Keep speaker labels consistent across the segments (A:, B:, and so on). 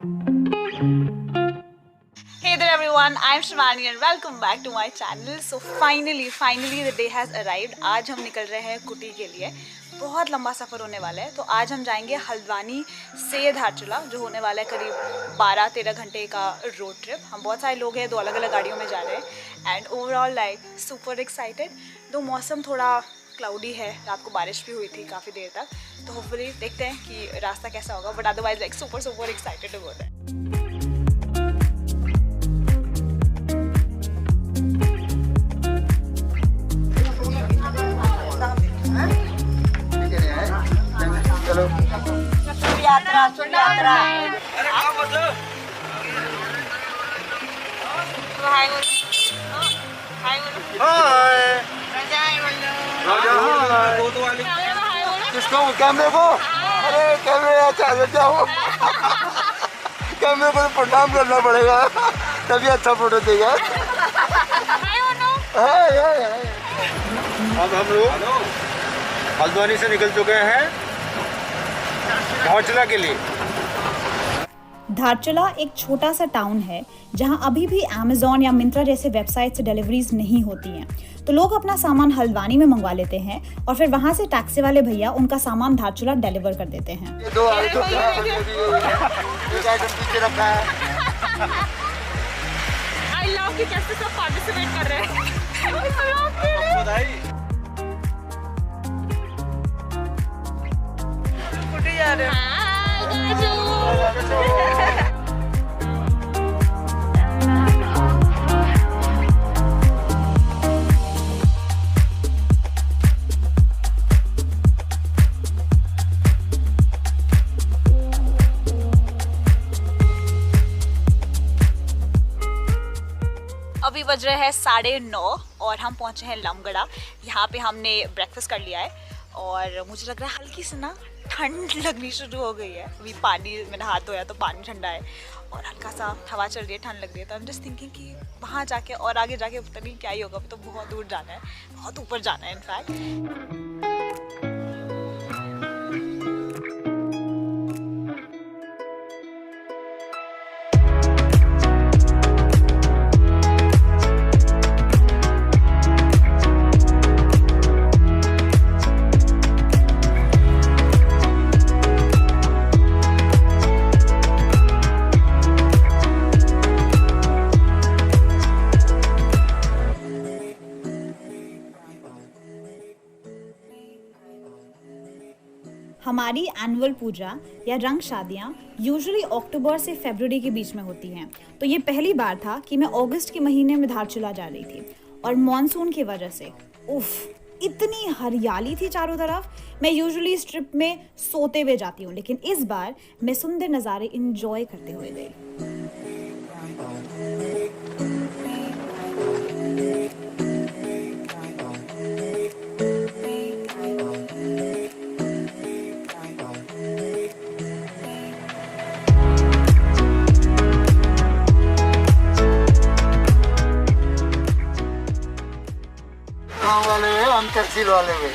A: Hey there everyone, I'm Shivani and welcome back to my channel. So finally the day has arrived. आज हम निकल रहे हैं कुटी के लिए। बहुत लंबा सफ़र होने वाला है। तो आज हम जाएंगे हल्द्वानी से धारचूला, जो होने वाला है करीब 12-13 घंटे का रोड ट्रिप। हम बहुत सारे लोग हैं, 2 अलग-अलग गाड़ियों में जा रहे हैं and overall like super excited. तो मौसम थोड़ा क्लाउडी है, रात को बारिश भी हुई थी काफ़ी देर तक। तो होपफुली देखते हैं कि रास्ता कैसा होगा, but otherwise like super excited हो रहा है। यात्रा
B: किसको? कैमरे को? अरे कैमरे जाओ। कैमरे को प्रणाम करना पड़ेगा, तभी अच्छा फोटो देगा।
C: अब हम लोग हल्द्वानी से निकल चुके हैं धारचूला के लिए।
D: धारचूला एक छोटा सा टाउन है जहां अभी भी अमेज़न या मिंत्रा जैसे वेबसाइट से डिलीवरीज नहीं होती हैं। तो लोग अपना सामान हल्द्वानी में मंगवा लेते हैं और फिर वहां से टैक्सी वाले भैया उनका सामान धारचूला डिलीवर कर देते हैं।
B: ये 2 आइटम पीछे रखा है।
A: आई लव कि कैसे सब पार्टिसिपेट कर रहे हैं।
C: बधाई।
A: कुटी जा रहे हैं। अभी बज रहे हैं 9:30 और हम पहुंचे हैं लमगड़ा। यहाँ पे हमने ब्रेकफास्ट कर लिया है और मुझे लग रहा है हल्की सी ना ठंड लगनी शुरू हो गई है। अभी पानी मैंने हाथ धोया तो पानी ठंडा है और हल्का सा हवा चल रही है, ठंड लग रही है। तो आई एम जस्ट थिंकिंग कि वहाँ जाके और आगे जाके पता नहीं क्या ही होगा। तो बहुत दूर जाना है, बहुत ऊपर जाना है इनफैक्ट।
D: हमारी एनुअल पूजा या रंग शादियाँ यूजुअली अक्टूबर से फरवरी के बीच में होती हैं। तो ये पहली बार था कि मैं अगस्त के महीने में धारचूला जा रही थी और मॉनसून की वजह से इतनी हरियाली थी चारों तरफ। मैं यूजुअली इस ट्रिप में सोते हुए जाती हूँ, लेकिन इस बार मैं सुंदर नज़ारे इंजॉय करते हुए गई।
B: गाँव वाले हैं, हम तहसील वाले हैं।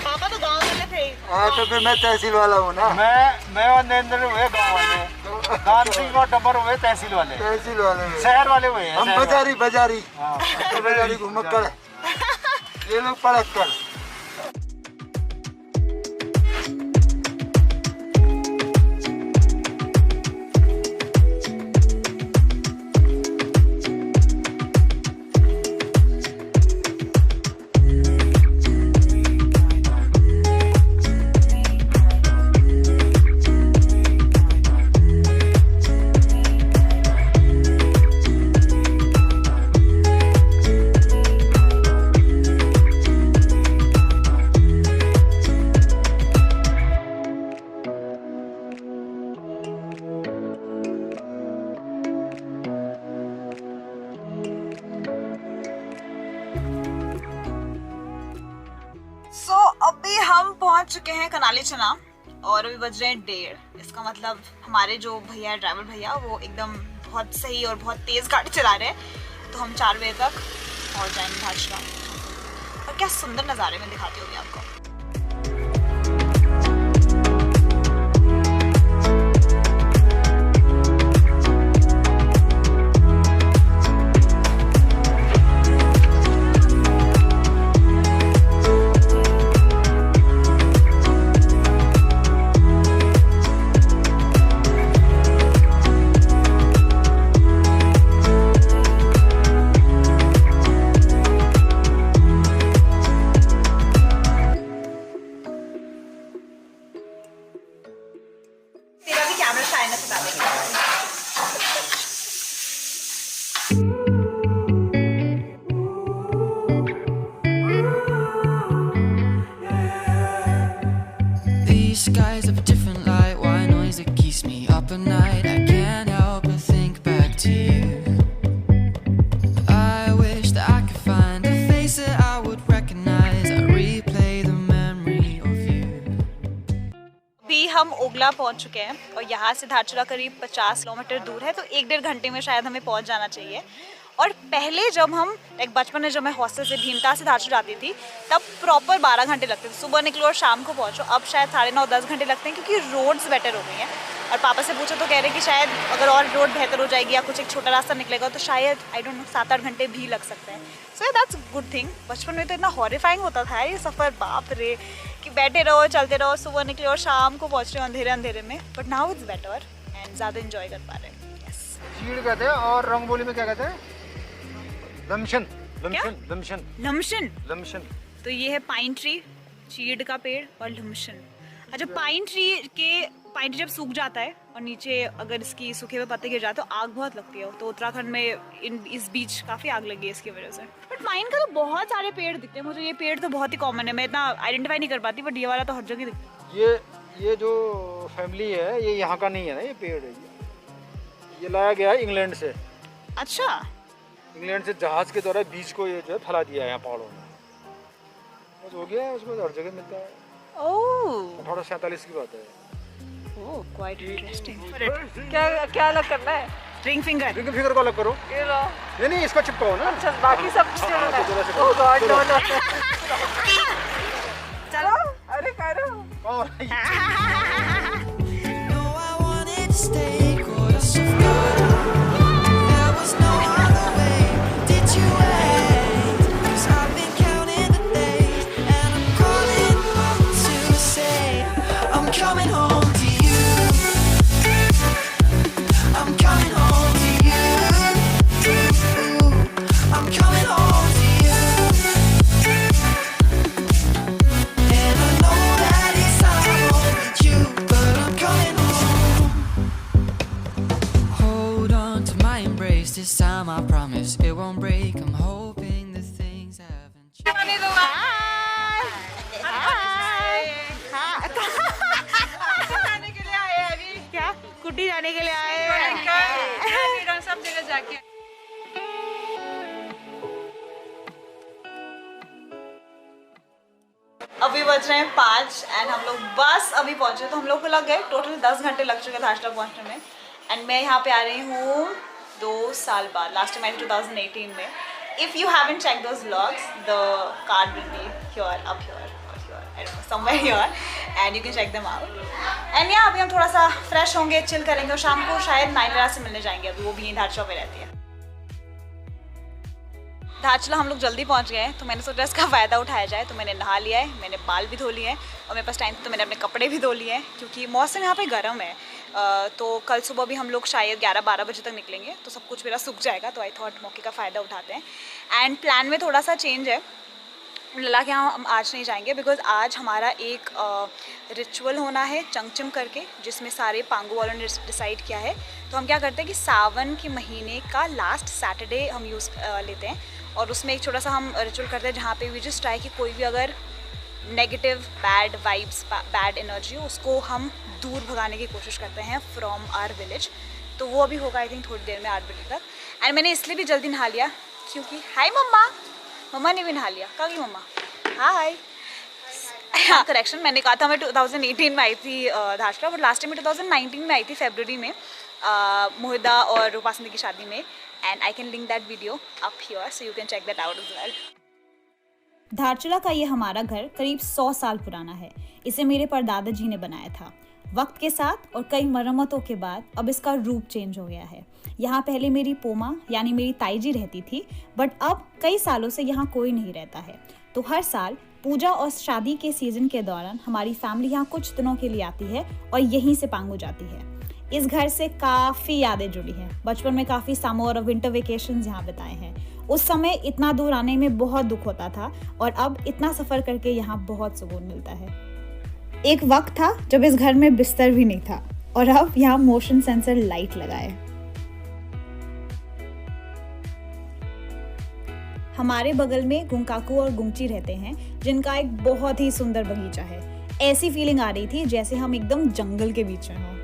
A: पापा तो गाँव वाले थे।
B: हाँ तो फिर मैं तहसील वाला हूँ ना।
C: मैं और नरेंद्र हुए गाँव वाले, दान सिंह और टंबर हुए तहसील वाले।
B: तहसील वाले हैं।
C: शहर वाले हुए हैं।
B: हम बाजारी घुमक्कड़ है। ये लोग पढ़क्कड़।
A: अभी हम पहुंच चुके हैं कनाली चना और अभी बज रहे हैं 1:30। इसका मतलब हमारे जो भैया ड्राइवर भैया वो एकदम बहुत सही और बहुत तेज गाड़ी चला रहे हैं। तो हम 4 बजे तक पहुंच जाएंगे धारचूला। और क्या सुंदर नज़ारे में दिखाती होगी आपको।
E: the night, I can't help but think back to you. I wish that I could find a face that I would recognize. I replay the memory of you.
A: अभी हम ओगला पहुंच चुके हैं और यहाँ से धारचूला करीब 50 किलोमीटर दूर है, तो 1-1.5 घंटे में शायद हमें पहुंच जाना चाहिए। और पहले जब हम बचपन में जब मैं हॉस्टल से भीमताल से धारचूला आती थी तब प्रॉपर 12 घंटे लगते थे, सुबह निकलो और शाम को पहुंचो। अब शायद 9:30-10 घंटे लगते हैं क्योंकि रोड्स बेटर हो गई हैं। और पापा से पूछो तो कह रहे हैं कि शायद अगर और रोड बेहतर हो जाएगी या कुछ एक छोटा रास्ता निकलेगा तो शायद आई डोंट नो 7-8 घंटे भी लग सकते हैं। So that's good thing. बचपन में तो इतना हॉरिफाइंग होता था ये सफ़र, बाप रे, कि बैठे रहो चलते रहो, सुबह निकले और शाम को पहुँच रहे हो अंधेरे अंधेरे में। But now it's better and ज़्यादा इन्जॉय कर पा रहे हैं। यस,
C: चीड़ कहते हैं और रंगबोली में क्या कहते हैं? लमशन। लमशन।
A: तो ये है पाइन ट्री, चीड़ का पेड़ और लमशन। अच्छा, पाइन ट्री जब सूख जाता है और नीचे अगर इसकी सूखे हुए पत्ते गिर जाते हैं तो आग बहुत लगती है। तो उत्तराखंड में इस बीच काफ़ी आग लगी है इसकी वजह से। बट पाइन का तो बहुत सारे पेड़ दिखते हैं मुझे। ये पेड़ तो बहुत ही कॉमन है, मैं इतना आइडेंटिफाई नहीं कर पाती, बट ये वाला तो हर जगह दिखता है।
C: ये जो फैमिली है ये यहाँ का नहीं है ना, ये पेड़ है, ये लाया गया है इंग्लैंड से।
A: अच्छा,
C: इंग्लैंड से जहाज के द्वारा बीज को ये जो है फैला दिया है यहाँ पहाड़ों में, बस हो गया है। उसको हर जगह मिलता है।
A: ओह,
C: 1847 की बात है।
A: ओह, क्वाइट इंटरेस्टिंग।
F: क्या अलग करना है?
A: Ring finger.
C: रिंग फिंगर को अलग करो।
F: ये लो।
C: नहीं, इसको चिपकाओ ना।
F: अच्छा, बाकी सब कुछ करना है।
C: चलो।
F: ओह गॉड, नो। चलो, अरे करो।
E: No, I wanted to stay, caught us off guard. There was no other way. Did you wait? 'Cause I've been counting the days, and I'm calling home to say I'm coming home to you. I'm coming home to you. I'm coming home to you. And I know that it's not with you, but I'm coming home. Hold on to my embrace, this time I promise it won't break. I'm hoping that things haven't changed.
A: क्या कुटी जाने के लिए आए?
F: सब जगह जाके
A: अभी बज रहे हैं 5 एंड हम लोग बस अभी पहुंचे। तो हम लोग को लग गए टोटल 10 घंटे लग चुके धारचूला पहुंचने में। एंड मैं यहाँ पे आ रही हूँ 2 साल बाद। लास्ट टाइम आई 2018 में। If you haven't check those vlogs, the card will be here, up here और here, I don't know, somewhere here, and you can check them out. And यहाँ अभी हम थोड़ा सा फ्रेश होंगे, चिल करेंगे और शाम को शायद नाइला से मिलने जाएंगे। अभी वो भी यहीं धारचूला में रहती है। धारचूला हम लोग जल्दी पहुंच गए हैं, तो मैंने सोचा इसका फ़ायदा उठाया जाए। तो मैंने नहा लिया है, मैंने बाल भी धो लिए हैं और मेरे पास टाइम तो मैंने अपने कपड़े भी धो लिए हैं क्योंकि मौसम यहाँ पे गर्म है। तो कल सुबह भी हम लोग शायद 11-12 बजे तक निकलेंगे, तो सब कुछ मेरा सूख जाएगा। तो आई थॉट मौके का फ़ायदा उठाते हैं। एंड प्लान में थोड़ा सा चेंज है। लला के यहाँ हम आज नहीं जाएंगे बिकॉज आज हमारा एक रिचुअल होना है चंगचिम करके, जिसमें सारे पांगू वालों ने डिसाइड किया है। तो हम क्या करते हैं कि सावन के महीने का लास्ट सैटरडे हम यूज़ लेते हैं और उसमें एक छोटा सा हम रिचुअल करते हैं जहाँ पे वी जस्ट ट्राई कि कोई भी अगर negative bad vibes, bad energy हो, उसको हम दूर भगाने की कोशिश करते हैं फ्रॉम आवर विलेज। तो वो अभी होगा आई थिंक थोड़ी देर में 8 बजे तक। एंड मैंने इसलिए भी जल्दी नहा लिया क्योंकि हाय मम्मा ने भी नहा लिया। कहाँ गई मम्मा? हाय। हाँ, करेक्शन, मैंने कहा था मैं 2018 में आई थी धारचूला, बट लास्ट टाइम मैं 2019 में आई थी फरवरी में मोहिदा और रूपासनी की शादी में। And I can link that video up here so you can check that out as well.
D: Dharchula का ये हमारा घर करीब 100 साल पुराना है। इसे मेरे परदादा जी ने बनाया था। वक्त के साथ और कई मरम्मतों के बाद अब इसका रूप चेंज हो गया है। यहाँ पहले मेरी पोमा यानी मेरी ताई जी रहती थी, बट अब कई सालों से यहाँ कोई नहीं रहता है। तो हर साल पूजा और शादी के सीजन के दौरान हमारी फैमिली यहाँ कुछ दिनों के लिए आती है और यहीं से पांगू जाती है। इस घर से काफ़ी यादें जुड़ी हैं। बचपन में काफ़ी समर और विंटर वेकेशंस यहाँ बिताए हैं। उस समय इतना दूर आने में बहुत दुख होता था और अब इतना सफ़र करके यहाँ बहुत सुकून मिलता है। एक वक्त था जब इस घर में बिस्तर भी नहीं था और अब यहाँ मोशन सेंसर लाइट लगा है। हमारे बगल में गुंकाकू और गुंगची रहते हैं, जिनका एक बहुत ही सुंदर बगीचा है। ऐसी फीलिंग आ रही थी जैसे हम एकदम जंगल के बीच में हों।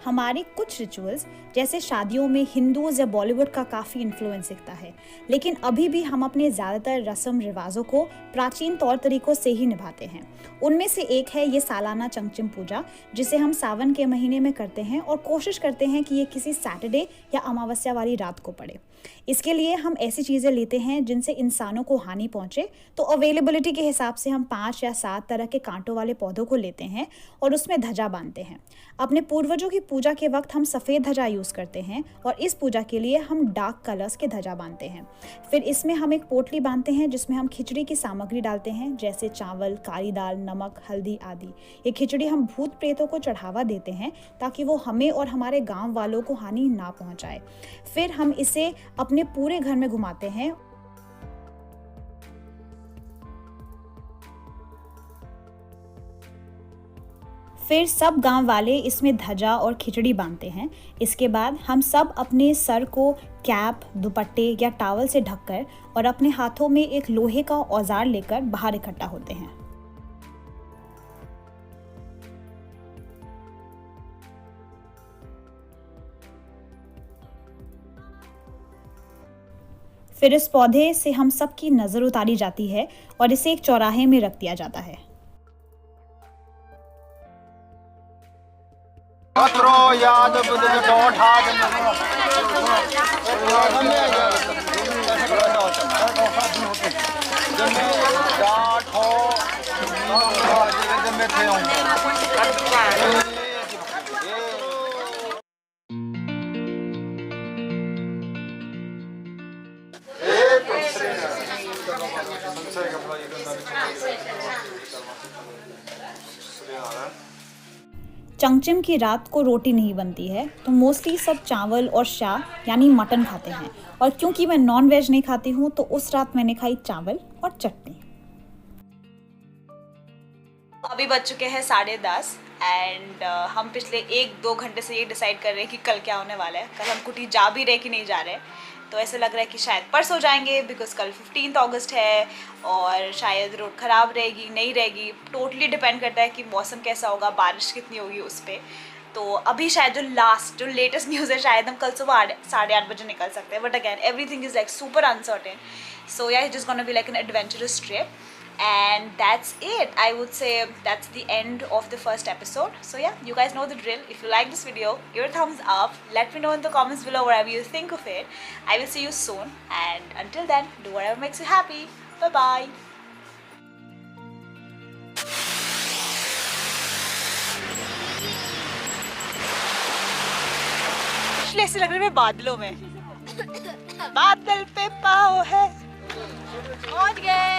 D: हमारे कुछ रिचुअल्स जैसे शादियों में हिंदूज या बॉलीवुड का काफ़ी इन्फ्लुएंस दिखता है, लेकिन अभी भी हम अपने ज़्यादातर रस्म रिवाजों को प्राचीन तौर तरीकों से ही निभाते हैं। उनमें से एक है ये सालाना चंगचिम पूजा, जिसे हम सावन के महीने में करते हैं और कोशिश करते हैं कि ये किसी सैटरडे या अमावस्या वाली रात को पड़े। इसके लिए हम ऐसी चीज़ें लेते हैं जिनसे इंसानों को हानि पहुंचे, तो अवेलेबिलिटी के हिसाब से हम 5 या 7 तरह के कांटों वाले पौधों को लेते हैं और उसमें ध्वजा बांधते हैं। अपने पूर्वजों की पूजा के वक्त हम सफ़ेद ध्वजा यूज़ करते हैं और इस पूजा के लिए हम डार्क कलर्स के ध्वजा बांधते हैं। फिर इसमें हम एक पोटली बांधते हैं जिसमें हम खिचड़ी की सामग्री डालते हैं, जैसे चावल, काली दाल, नमक, हल्दी आदि। ये खिचड़ी हम भूत प्रेतों को चढ़ावा देते हैं ताकि वो हमें और हमारे गाँव वालों को हानि ना पहुँचाए। फिर हम इसे अपने पूरे घर में घुमाते हैं। फिर सब गांव वाले इसमें ध्वजा और खिचड़ी बांधते हैं। इसके बाद हम सब अपने सर को कैप, दुपट्टे या टॉवल से ढककर और अपने हाथों में एक लोहे का औजार लेकर बाहर इकट्ठा होते हैं। फिर इस पौधे से हम सब की नज़र उतारी जाती है और इसे एक चौराहे में रख दिया जाता है।
B: याद
D: चंगचिम की रात को रोटी नहीं बनती है, तो मोस्टली सब चावल और शा यानी मटन खाते हैं। और क्योंकि मैं नॉन वेज नहीं खाती हूँ तो उस रात मैंने खाई चावल और चटनी।
A: अभी बज चुके हैं 10:30 एंड हम पिछले 1-2 घंटे से ये डिसाइड कर रहे हैं कि कल क्या होने वाला है। कल हम कुटी जा भी रहे कि नहीं जा रहे, तो ऐसे लग रहा है कि शायद परसों जाएंगे, बिकॉज कल 15 अगस्त है और शायद रोड ख़राब रहेगी नहीं रहेगी। टोटली डिपेंड करता है कि मौसम कैसा होगा, बारिश कितनी होगी उस पर। तो अभी शायद जो लेटेस्ट न्यूज़ है, शायद हम कल सुबह 8:30 बजे निकल सकते हैं, but again everything is like super uncertain. So yeah it is gonna be like an adventurous trip. And that's it. I would say that's the end of the first episode. So yeah, you guys know the drill. If you like this video, give it a thumbs up. Let me know in the comments below whatever you think of it. I will see you soon, and until then, do whatever makes you happy. Bye bye. ऐसे लग रहे हैं बादलों में, बादल पे पाओ है, पहुंच गए।